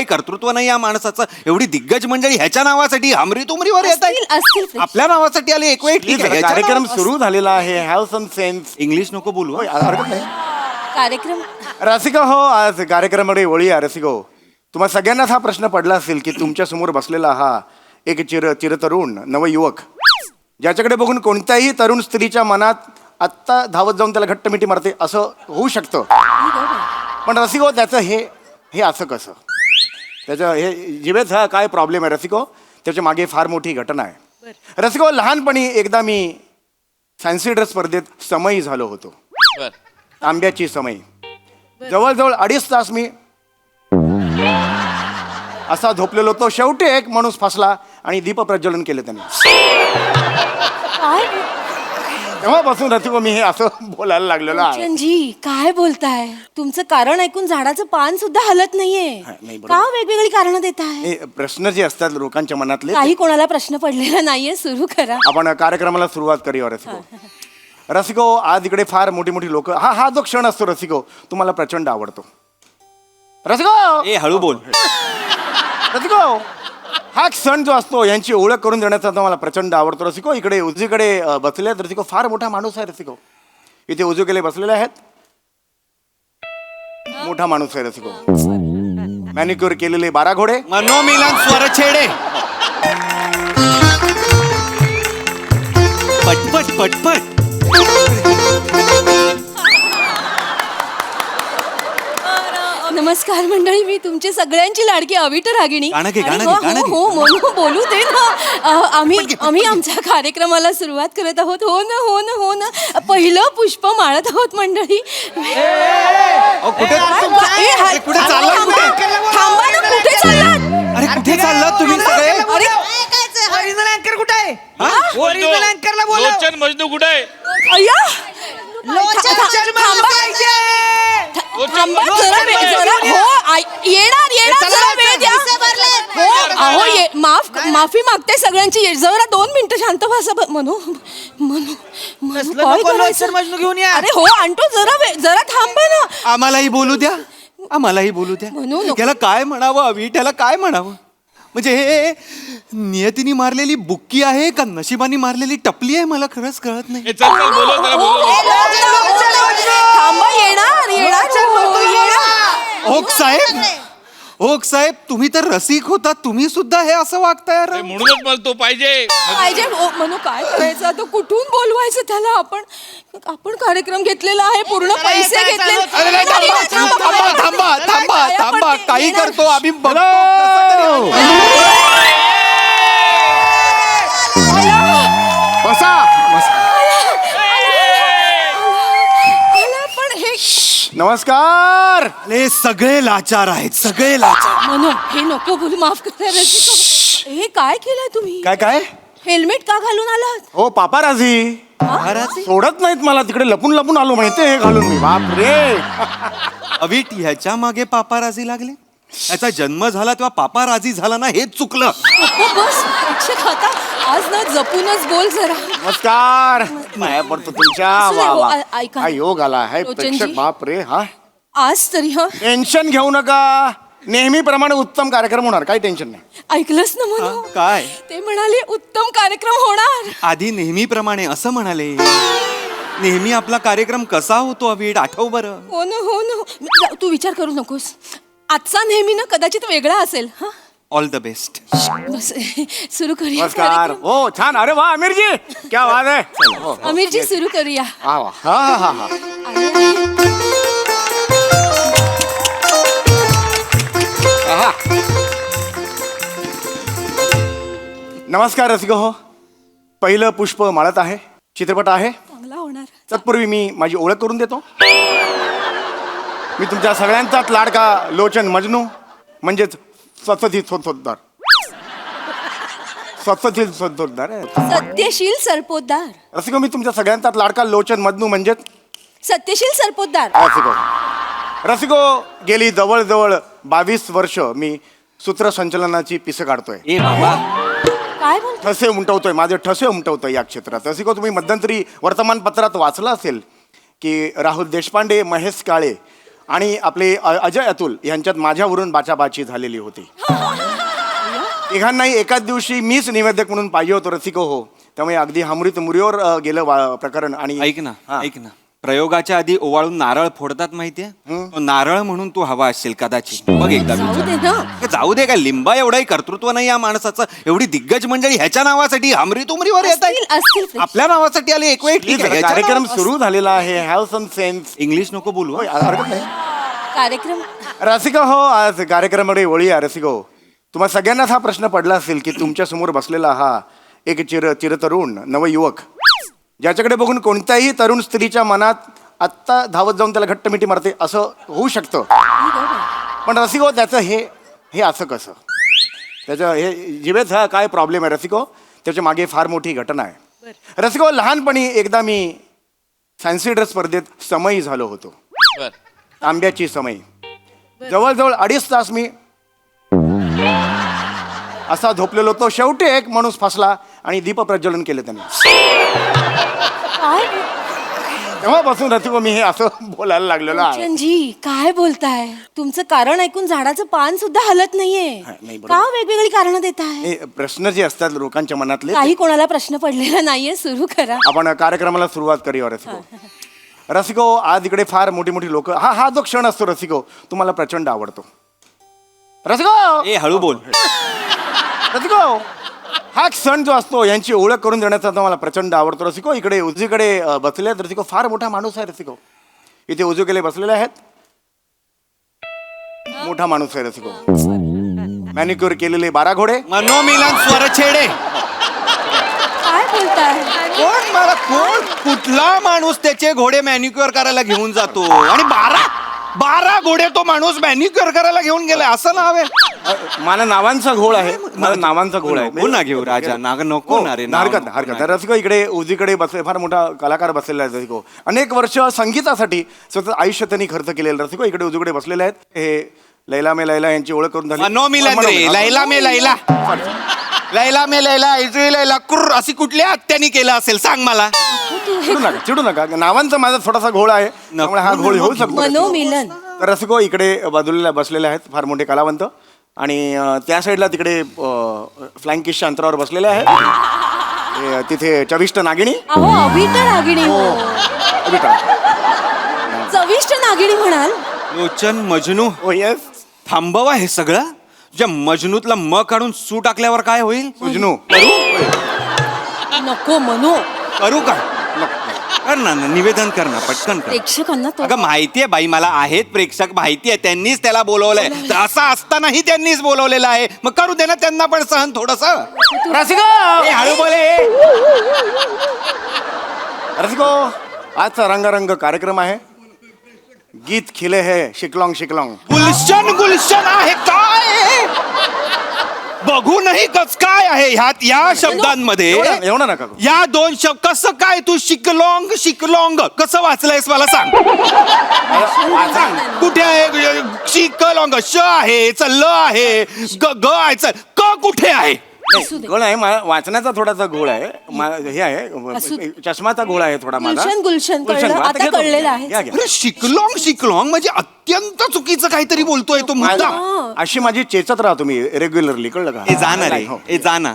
काही कर्तृत्व नाही या माणसाचं. एवढी दिग्गज मंडळी ह्याच्या नावासाठी हमरी तुमरीवर येत आहे. आपल्या नावासाठी आले एक वेळ ठीक आहे. कार्यक्रम सुरू झालेला आहे. Have some sense. इंग्लिश नको बोलू हं. हरकत नाही. कार्यक्रम रसिको हो, आज कार्यक्रमाकडे वळी आहे. रसिको, तुम्हा सगळ्यांनाच हा प्रश्न पडला असेल की तुमच्या समोर बसलेला हा एक चिरतरुण नवयुवक, ज्याच्याकडे बघून कोणत्याही तरुण स्त्रीच्या मनात आत्ता धावत जाऊन त्याला घट्ट मिठी मारते असं होऊ शकतं. पण रसिको, त्याचं हे असं कसं? त्याचं हे जिभेचा काय प्रॉब्लेम आहे रसिको? त्याच्या मागे फार मोठी घटना आहे. रसिको, लहानपणी एकदा मी फॅन्सी ड्रेस स्पर्धेत समयी झालो होतो. तांब्याची समयी. जवळजवळ 2.5 तास मी असा झोपलेलो होतो. शेवटी एक माणूस फसला आणि दीप प्रज्वलन केलं त्याने. तेव्हापासून रसिको मी हे असं बोलायला लागलेलो आहे. जी काय बोलताय? तुमचं कारण ऐकून झाडाचं पान सुद्धा हलत नाहीये. नाही, बरोबर. का वेगवेगळी कारण देताय? हे प्रश्न जे असतात लोकांच्या मनातले, काही कोणाला प्रश्न पडलेला नाहीये. सुरू करा. आपण कार्यक्रमाला सुरुवात करूया रसिको. रसिको, आज इकडे फार मोठी मोठी लोक, हा जो क्षण असतो रसिको, तुम्हाला प्रचंड आवडतो. रसिको, ए हळू बोल. रसिको, हा क्षण जो असतो यांची ओळख करून देण्याचा तो मला प्रचंड आवडतो. रसिको, इकडे उजवीकडे बसले आहेत रसिको, फार मोठा माणूस आहे रसिको. इथे उजवीकडे बसलेले आहेत, मोठा माणूस आहे रसिको. मॅनिक्युअर केलेले 12 घोडे. मनोमिलन स्वरछेडे. पटपट पटपट. नमस्कार मंडळी, मी तुमची सगळ्यांची लाडकी अविट रागिणी. गाणं घे, गाणं आणि घे, गाणं घे. हो म्हणू बोलू दे ना. आम्ही आमच्या कार्यक्रमाला सुरुवात करत आहोत. हो ना हो ना हो ना. पहिलं पुष्प माळत आहोत मंडळी. कुठे कुठे चालला? थांबा ना, कुठे चाललात? अरे कुठे चाललात तुम्ही सगळे? अरे ओरिजिनल अँकर कुठे आहे? ओरिजिनल अँकरला बोलव. लोचन मजनू कुठे आहे? अय्या थांबा पाहिजे. थांबा जरा वेळ, जरा हो येणार जरा वेळ द्या. हो अहो माफी मागते सगळ्यांची. जरा 2 मिनिटं शांत बसा. म्हणू काय करायचं? मजनू घेऊन या. अरे हो आणतो, जरा वेळ, जरा थांबा ना. आम्हालाही बोलू द्या, आम्हालाही बोलू द्या. म्हणू नको. त्याला काय म्हणावं अवी, त्याला काय म्हणावं? म्हणजे हे नियतीने मारलेली बुक्की आहे का नशिबाने मारलेली टपली आहे? मला खरंच कळत नाही. चल चल बोलव त्याला बोलव. थांबा, येणार ओक साहेब, तुम्ही तर रसिक होता, तुम्ही सुद्धा हे असं वागताय. अरे म्हणूनच मला तो पाहिजे. पाहिजे. म्हणू काय करायचं आता? कुठून बोलवायचं त्याला? आपण कार्यक्रम घेतलेला आहे, पूर्ण पैसे घेतले. अरे नाही, थांबा. काही करतो आम्ही बघतो. बसा. पण हे नमस्कार. हे सगळे लाचार आहेत, सगळे लाचार. म्हणू हे नको बोलू, माफ करा रसिको. हे काय केलंय तुम्ही? काय? हेल्मेट का घालून आलात? हो पापाराजी सोडत नाहीत मला, तिकडे लपून आलो माहितीये हे घालून मी. बापरे. अवीट, ह्याच्या मागे पापाराजी लागले? याचा जन्म झाला तेव्हा पापाराजी झाला ना, हेच चुकलं. बस प्रेक्षक, आता आज ना जपूनच बोल जरा. नमस्कार. पाया पडतो तुमच्या. असू दे, वा हो, वा. ऐका. हा योग आला आहे लोचनजी. प्रेक्षक. बापरे. हा आज तरी टेन्शन घेऊ नका, नेहमीप्रमाणे उत्तम कार्यक्रम होणार, काही टेन्शन नाही. ऐकलंस ना म्हणू? काय? ते म्हणाले उत्तम कार्यक्रम होणार. आधी नेहमीप्रमाणे असं म्हणाले. नेहमी आपला कार्यक्रम कसा होतो अवीट, आठव बरं. हो ना. तू विचार करू नकोस. आजचा नेहमी ना कदाचित वेगळा असेल. हा ऑल द बेस्ट. बस सुरू करूया नमस्कार. कार्यक्रम. हो छान. अरे वा अमीरजी, क्या बात आहे. हो, हो. अमीरजी सुरू करूया. हा वा. हा. आहा. नमस्कार रसिको हो. पहिलं पुष्प माळत आहे, चित्रपट आहे. चांगला होणार. तत्पूर्वी मी माझी ओळख करून देतो. मी तुमच्या सगळ्यांचाच लाडका लोचन मजनू, म्हणजेच सत्यशील सत्यशील सरपोतदार. रसिको, मी तुमच्या सगळ्यांचाच लाडका लोचन मजनू म्हणजेच सत्यशील सरपोतदार. रसिको, गेली जवळजवळ 22 वर्ष मी सूत्रसंचलनाची पिसं काढतोय. ए बाबा, काय बोलतो? ठसे उमटवतोय, माझे ठसे उमटवतोय या क्षेत्रात. रसिको, तुम्ही मध्यंतरी वर्तमानपत्रात वाचलं असेल की राहुल देशपांडे, महेश काळे आणि आपले अजय अतुल यांच्यात माझ्यावरून बाचाबाची झालेली होती. तिघांनाही एकाच दिवशी मीच निवेदक म्हणून पाहिजे होतो रसिको हो. त्यामुळे अगदी हमरीत मुरीवर गेलं प्रकरण. आणि ऐक ना हा. ऐक ना, प्रयोगाच्या आधी ओवाळून नारळ फोडतात माहितीये, तो नारळ म्हणून तू हवा असशील कदाचित. बघ एकदा जाऊ विचार. दे ना. जाऊ दे, काय लिंबा एवढंही कर्तृत्व नाही या माणसाचं. एवढी दिग्गज मंडळी ह्याच्या नावासाठी हमरी तुमरीवर येत असतील फ्रेश. आपल्या नावासाठी आले एक वेळ. ठीक Please, आहे, ह्याच्या कार्यक्रम नावावर- सुरू झालेला आहे. Have some sense. इंग्लिश नको बोलू हं. हरकत नाही. कार्यक्रम रसिको हो, आज कार्यक्रमामध्ये ओळी आहे रसिको. तुम्हा सगळ्यांनाच हा प्रश्न पडला असेल की तुमच्या समोर बसलेला हा एक चिरतरुण नवयुवक, ज्याच्याकडे बघून कोणत्याही तरुण स्त्रीच्या मनात आत्ता धावत जाऊन त्याला घट्ट मिठी मारते असं होऊ शकतं. पण रसिको त्याचं हे असं कसं, त्याचं हे जिभेचा काय प्रॉब्लेम आहे रसिको, त्याच्या मागे फार मोठी घटना आहे. रसिको, लहानपणी एकदा मी फॅन्सी ड्रेस स्पर्धेत समयी झालो होतो. बर तांब्याची समयी. जवळजवळ 2.5 तास मी असा झोपलेलो होतो. शेवटी एक माणूस फसला आणि दीप प्रज्वलन केलं त्यांनी. काय तेव्हापासून रसिको मी हे असं बोलायला लागलेलो आहे. गुलशनजी, काय बोलताय? तुमचं कारण ऐकून झाडाचं पान सुद्धा हलत नाहीये. नाही, बरोबर. का वेगवेगळी कारण देताय? हे प्रश्न जे असतात लोकांच्या मनातले, काही कोणाला प्रश्न पडलेला नाहीये. सुरू करा. आपण कार्यक्रमाला सुरुवात करूया रसिको. रसिको, आज इकडे फार मोठी मोठी लोक, हा जो क्षण असतो रसिको, तुम्हाला प्रचंड आवडतो. रसिको ए हळू बोल. रसिको, हा क्षण जो असतो यांची ओळख करून देण्याचा तो मला प्रचंड आवडतो रसिको. इकडे उजवीकडे बसले आहेत रसिको, फार मोठा माणूस आहे रसिको. इथे उजवीकडे बसलेले आहेत, मोठा माणूस आहे रसिको. मॅनिक्युअर केलेले 12 घोडे. मनोमिलन स्वरछेडे. काय बोलताय? कोण कुठला माणूस त्याचे घोडे मॅनिक्युअर करायला घेऊन जातो? आणि 12 घोडे तो माणूस मॅनिक्युअर करायला घेऊन गेलाय, असं नाव आहे? मला नावांचा घोळ आहे, मला नावांचा घोळ आहे. नको ना घेऊ राजा, नको ना रे. नाव हरकत नको नाही. रसिको, इकडे उजवीकडे बसले फार मोठा कलाकार बसलेला आहे रसिको. अनेक वर्ष संगीतासाठी स्वतः आयुष्य त्यांनी खर्च केलेलं रसिको. इकडे उजवीकडे बसलेले आहेत हे लैला मे लैला यांची ओळख करून झाली. मनोमिलन रे, लैला मे लैला. लैला मे लैला, इजवी लैला, कुर्र अशी कुठल्या हत्यानी केलं असेल सांग मला. चिडू नका. नावांचा माझा थोडासा घोळ आहे, त्यामुळे हा घोळ होऊ शकतो. मनोमिलन. तर रसिको, इकडे बाजूला बसलेले आहेत फार मोठे कलावंत. आणि त्या साईडला तिकडे फ्लाइंग किसच्या अंतरावर बसलेले आहेत तिथे चविष्ट नागिणी. अहो, अभिष्ट नागिणी. अभिटा. चविष्ट नागिणी म्हणाल? लोचन मजनू. हो येस. थांबवा हे सगळं. तुझ्या मजनूतला म काढून सू टाकल्यावर काय होईल? उजनू. नको म्हणू. करू का? कर ना, निवेदन कर ना, पटकन कर. प्रेक्षकांना तो अगं माहितीये बाई, मला आहेत प्रेक्षक, माहितीये, त्यांनीच त्याला बोलवलंय. तर असं असतानाही त्यांनीच बोलवलेलं आहे, मग करू दे ना त्यांना पण सहन थोडस. रसिको, हळू बोले. रसिको, आजचा रंगारंग कार्यक्रम आहे. गीत खिले है शिकलॉंग शिकलॉंग. गुलशन आहे काय? बघूनही कस काय आहे ह्यात या शब्दांमध्ये? एवढं नका करू. या 2 शब्द कसं काय तू शिकलॉंग कसं वाचलंयस मला सांग. कुठे आहे शिकलॉंग? श आहे, ल आहे, ग आहे, क कुठे आहे? घोळ आहे वाचण्याचा थोडासा घोळ आहे. हे आहे चष्माचा घोळ आहे थोडा माझा. गुलशन कळलं, आता घेतो. कळलेलं आहे. घ्या, घ्या. अरे शिकलॉंग म्हणजे अत्यंत चुकीचं काहीतरी बोलतोय तो मुद्दा. अशी माझी चेचत राहा तुम्ही रेग्युलरली, कळलं का? ए जाना रे, हो. ए जाना,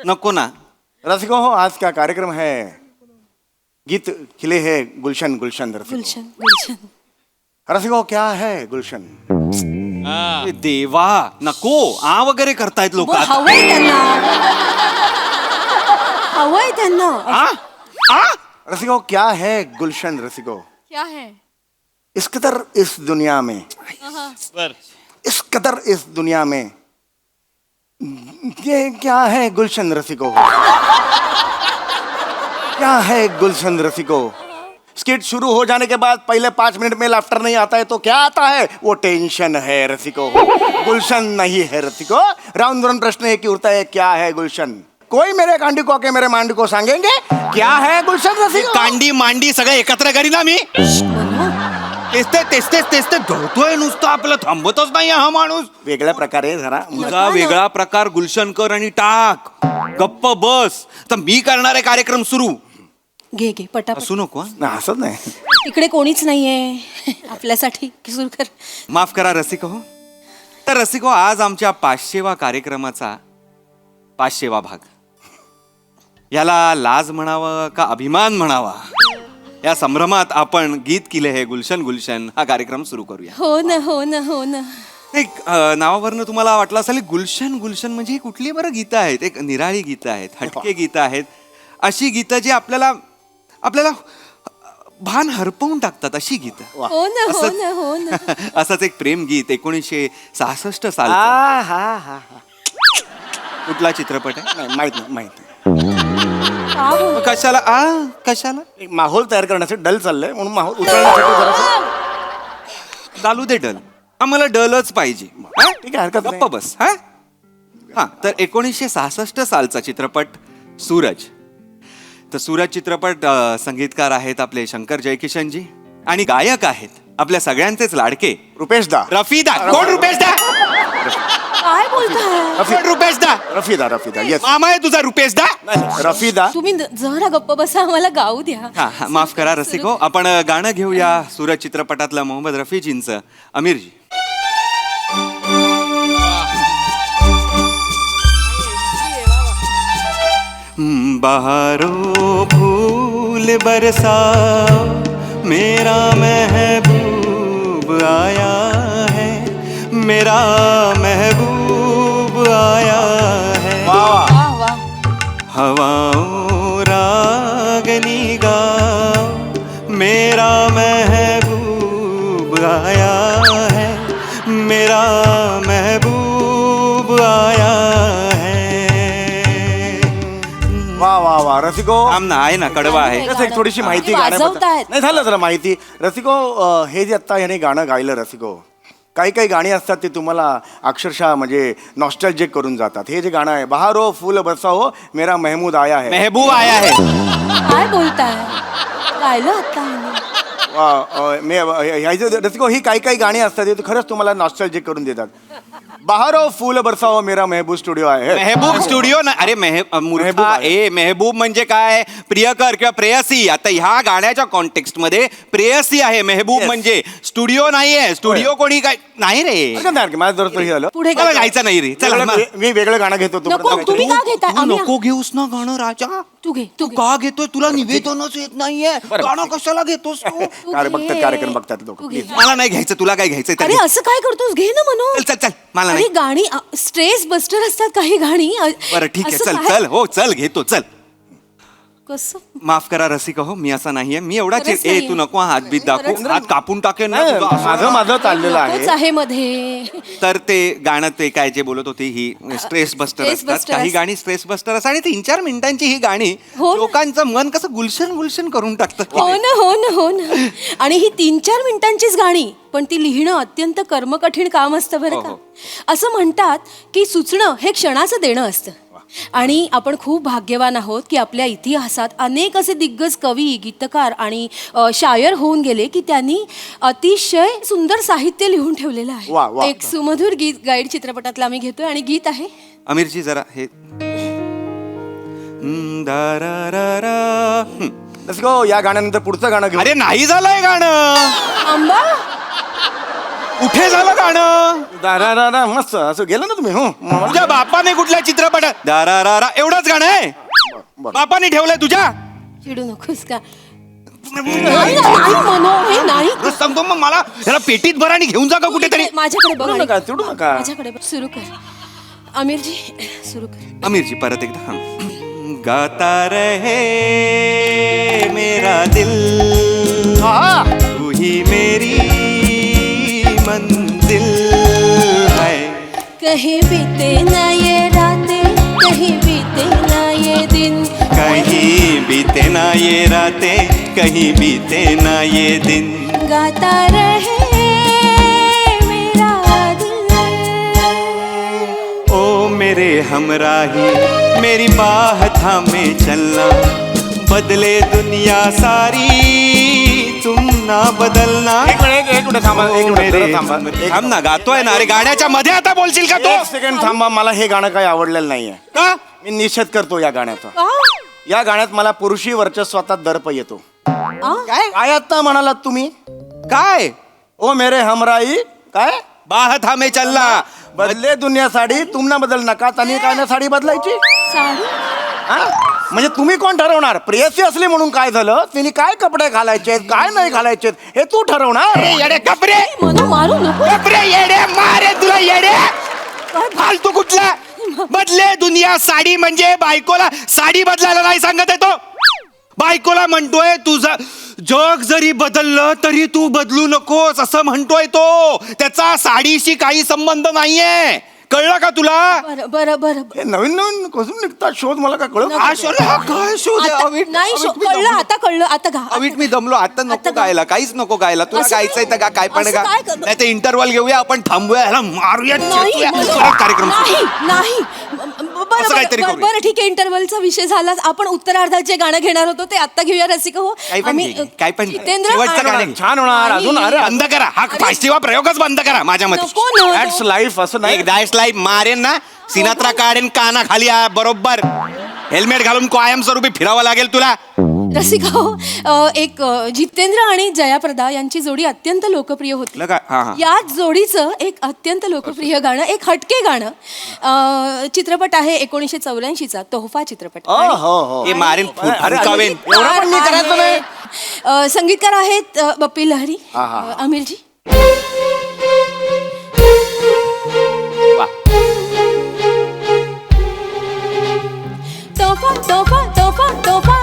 नको ना. रसिको हो, आज क्या कार्यक्रम है. गीत खिले है गुलशन गुलशन रसिको. गुलशन. रसिको, क्या है गुलशन. ए देवा, नको आ वगैरे करतायत लोक. हवंय त्यांना. रसिको, क्या है गुलशन रसिको. क्या है? इस कदर इस दुनिया में, बर इस कदर इस दुनिया में, ये क्या है गुलशन रसिको. क्या है गुलशन रसिको. स्किट शुरू हो जाने के बाद पहले 5 मिनट में लाफ्टर नहीं आता है तो क्या आता है? वो टेंशन है रसिको. गुलशन नहीं है रसिको. राउंड राउंड प्रश्न एक ही उठता है, क्या है गुलशन. कोई मेरे कांडी को आके मेरे मांडी को सांगेंगे क्या है गुलशन रसिको. कांडी मांडी सगळं एकत्र करी ना मी. तेच धरतोय नुसतं, आपलं थांबतच नाही हा माणूस. वेगळ्या प्रकारे जरा तुझा वेगळा प्रकार गुलशन कर आणि टाक. गप्प बस. तर मी करणार आहे कार्यक्रम सुरू. घे पटापट. असू नको हं? नाही, हसत नाही. इकडे कोणीच नाहीये आपल्यासाठी सुरकर. माफ करा रसिको हो. तर रसिको, आज आमच्या 500वा कार्यक्रमाचा 500वा भाग. याला लाज म्हणावं का अभिमान म्हणावा, या संभ्रमात आपण गीत किले हे गुलशन गुलशन हा कार्यक्रम सुरू करूया. हो ना हो ना हो ना. एक नावावरनं तुम्हाला वाटलं असेल गुलशन गुलशन म्हणजे ही कुठली बरं गीतं आहेत. एक निराळी गीतं आहेत, हटके गीतं आहेत, अशी गीतं जी आपल्याला भान हरपवून टाकतात अशी गीतं. हो ना हो ना हो ना. असंच एक प्रेम गीत 1966 साल. हा हा हा कुठला चित्रपट आहे नाही माहित नाही माहित नाही. का बोल- कशाला कशाला एक माहोल तयार करण्यासाठी डल चाललंय म्हणून माहोल उतरण्यासाठी जरासं- चालू दे डल. आम्हाला डलच पाहिजे. हा? ठीक आहे, हरकत नाही. गप्प बस. हा तर 1966 सालचा चित्रपट सूरज. तर सूरज चित्रपट संगीतकार आहेत आपले शंकर जयकिशनजी आणि गायक आहेत आपल्या सगळ्यांचेच लाडके रुपेश दा रफीदा. कोण रुपेश दा? काय बोलताय? कोण रुपेश दा? रफीदा येस मामा आहे तुझा रुपेश दा? रफीदा तुम्ही जरा गप्प बसा, आम्हाला गाऊ द्या. हा माफ करा रसिको. आपण गाणं घेऊया सूरज चित्रपटातलं मोहम्मद रफीजींचं अमीरजी. बहारों फूल बरसाओ, मेरा महबूब आया है, मेरा महबूब आया है. वाह वाह. हवाओं रागनी गाओ, मेरा महबूब आया है, मेरा महबूब आया है. वा वा वा रसिको आमना आहे ना, कडवा आहे. कसं एक थोडीशी माहिती तुम्ही गाण्याबद्दल वाजवतायत. नाही झालं जरा माहिती रसिको. हे जे आत्ता याने गाणं गायलं रसिको, काही काही गाणी असतात ते तुम्हाला अक्षरशः म्हणजे नॉस्टॅल्जिक करून जातात. हे जे गाणं आहे बहारो फूल बरसाओ मेरा महमूद आया है, मेहबूब आया है. काय बोलताय? गायलं आता आम्ही. रसिको ही काही काही गाणी असतात ते खरंच तुम्हाला नॉस्टॅल्जिक करून देतात. बहारो फूल बरसाओ मेरा महबूब स्टुडिओ आहे. मेहबूब स्टुडिओ ना. अरे मेहबूब मूर्खा, आहे. मेहबूब म्हणजे काय? प्रियकर किंवा प्रेयसी. आता ह्या गाण्याच्या कॉन्टेक्स्ट मध्ये प्रेयसी आहे. मेहबूब Yes. म्हणजे स्टुडिओ नाहीये. स्टुडिओ कोणी काय नाही रे. हरकत नाही, माझं जर हे झालं पुढे मला गा. गायचं नाही रे. चला मी वेगळं गाणं घेतो नको, तोपर्यंत तुम्ही काहीतरी. का घेताय? तू आम्ही- नको घेऊस ना गाणं राजा. तू घे तू घे. का घेतोय? तुला निवेदनच येत नाहीये. गाणं कशाला घेतोस तू? तू बघतात घे. कार्यक्रम बघतात लोक तू घे. मला नाही घ्यायचं. तुला काय घ्यायचंय तर अरे घे. असं काय करतोस? घे ना म्हणून. चल चल चल. मला अरे नाही. गाणी स्ट्रेस बस्टर असतात काही गाणी. बरं ठीक आहे. असं चल काय? चल. हो चल घेतो. चल. कसं? माफ करा रसिका हो, मी असा नाहीये. मी एवढा खरंच ए नाहीये. तू नको हात बीत दाखवू. खरंच हात कापून टाकेन ना नाही, तुझा. माझं माझं चाललेलं नकोच आहे. आहे मध्ये. तर ते गाणं ते काय जे बोलत होती ही स्ट्रेस बस्टर स्ट्रेस असतात. बस्टर काही असतात. गाणी स्ट्रेस बस्टर असतात आणि 3-4 मिनिटांची ही गाणी हो ना. लोकांचं मन कसं गुलशन गुलशन करून टाकतात. हो ना हो ना हो ना. आणि ही 3-4 मिनिटांचीच गाणी, पण ती लिहिणं अत्यंत कर्मकठीण काम असतं बरं हो, का. हो. असं म्हणतात की सुचणं हे क्षणाचं देणं असतं. आणि आपण खूप भाग्यवान आहोत की आपल्या इतिहासात अनेक असे दिग्गज कवी, गीतकार आणि शायर होऊन गेले की त्यांनी अतिशय सुंदर साहित्य लिहून ठेवलेलं वा, आहे. वा. एक सुमधुर गीत गाईड चित्रपटातलं आम्ही घेतोय आणि गीत आहे अमीरजी जरा हे दारारारा. रसिको या गाण्यानंतर पुढचं गाणं घेऊ. अरे नाही झालंय गाणं. आंबा. कुठे झालं गाणं? दारारारा, मस्त असं गेलं ना तुम्ही. हो तुझ्या बापाने कुठल्या चित्रपटात दारारारा एवढंच गाणं आहे? बरं. बापाने ठेवलंय तुझ्या? चिडू नकोस का? नाही म्हणू हे नाही. सांगतो मग मला त्याला पेटीत भर आणि घेऊन जा का कुठेतरी. माझ्याकडे चिडू बघा. नका चिडू नका. माझ्याकडे बघ. सुरू कर अमीरजी, सुरू कर. अमीरजी परत एकदा. हाँ. गाता रहे मेरा दिल, तू ही मेरी मंजिल है. कहीं बीते ना ये रातें, कहीं बीते ना ये दिन, कहीं बीते ना ये रातें, कहीं बीते ना ये दिन. गाता रहे मेरा दिल. ओ मेरे हमराही, मेरी बाह थामे चलना, बदले दुनिया सारी, तुम ना बदलना. एक मिनिट थांबा, एक ओ मिनिट मेरे जरा थांबा. थांब ना, गातोय ना. अरे गाण्याच्या मध्ये आता बोलशील का तू? एक सेकंड थांबा. मला हे गाणं काही आवडलेलं नाहीये. का? मी निषेध करतो या गाण्याचा. का? या गाण्यात मला पुरुषी वर्चस्वाचा दर्प येतो. काय आता म्हणालात तुम्ही? काय ओ मेरे हमराई काय बाहत हमें चलना बदले दुनिया साडी तुम ना बदल नका त्यांनी काय ना साडी बदलायची साडी हा? म्हणजे तुम्ही कोण ठरवणार? प्रेयसी असली म्हणून काय झालं? तिने काय कपडे घालायचे काय नाही घालायचे हे तू ठरवणार. येडे कपडे मनू मारू नको. कपडे येडे मारे तुला येडे फालतू कुठला बदले दुनिया साडी म्हणजे बायकोला साडी बदलायला नाही सांगत आहे तो. बायकोला म्हणतोय तुझा जग जरी बदललं तरी तू बदलू नकोस असं म्हणतोय तो. त्याचा साडीशी काही संबंध नाहीये. कळलं का तुला? बरं बरं बरं हे नवीन नवीन कसून निघतात शोध मला काय कळत हा शोध हा काय शोध आहे? आता- अविट, नाही अविट, मी कळलं दमलो. आता कळलं आता गा अविट मी दमलो आता नको आता गा. गायला काहीच नको गायला तुला असं गायचंय तर काय- काय पण असं गा काय कर- नाही ते इंटरव्हल घेऊया आपण थांबूया ह्याला मारूया नाही चेचूया. मनू. परत कार्यक्रम सुरू. नाही नाही बरं असं काहीतरी बरं करूया. बरं ठीक आहे इंटरव्हलचा विषय झाला आपण उत्तरार्धात जे गाणं घेणार होतो ते आता घेऊया रसिक हो काही पण घे, काही पण घे. जितेंद्र शेवटचं आणि- गाणं घे. छान होणार अजून अरे बंद करा हा पाचशेवा प्रयोगच बंद करा माझ्या मते नको ना दॅट्स लाईफ असं नाही. एक डायस लाईफ मारेन ना सिनात्रा काढेन काना खाली बरोबर हेल्मेट घालून कायमस्वरूपी फिरावं लागेल तुला. रसिक हो एक जितेंद्र आणि जयाप्रदा यांची जोडी अत्यंत लोकप्रिय होती लगा- हा, हा. याच जोडीचं एक अत्यंत लोकप्रिय गाणं एक हटके गाणं चित्रपट आहे 1984चा तोहफा चित्रपट हो हो हो हे मारेन अरे, अरे, फुकावेन. एवढं पण मी करायचं नाही. संगीतकार आहेत बप्पी लहरी हा, हा, हा. आमिरजी वा. तोहफा तोहफा तोहफा तोहफा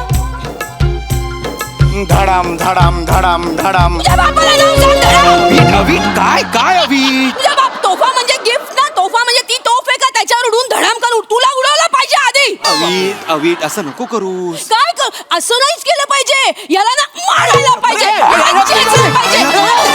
धडाम धडाम धडाम धडाम तुझ्या बापाला नाव सांग जरा. अविट अविट काय काय अविट तुझ्या बाप तोफा म्हणजे गिफ्ट ना तोफा म्हणजे ती तोफ आहे का त्याच्यावर उडून धडामकान तुला उडवलं पाहिजे आधी अविट अविट असं नको करूस. काय कर असं नाहीच केलं पाहिजे याला ना मारायला पाहिजे याला चेचलं पाहिजे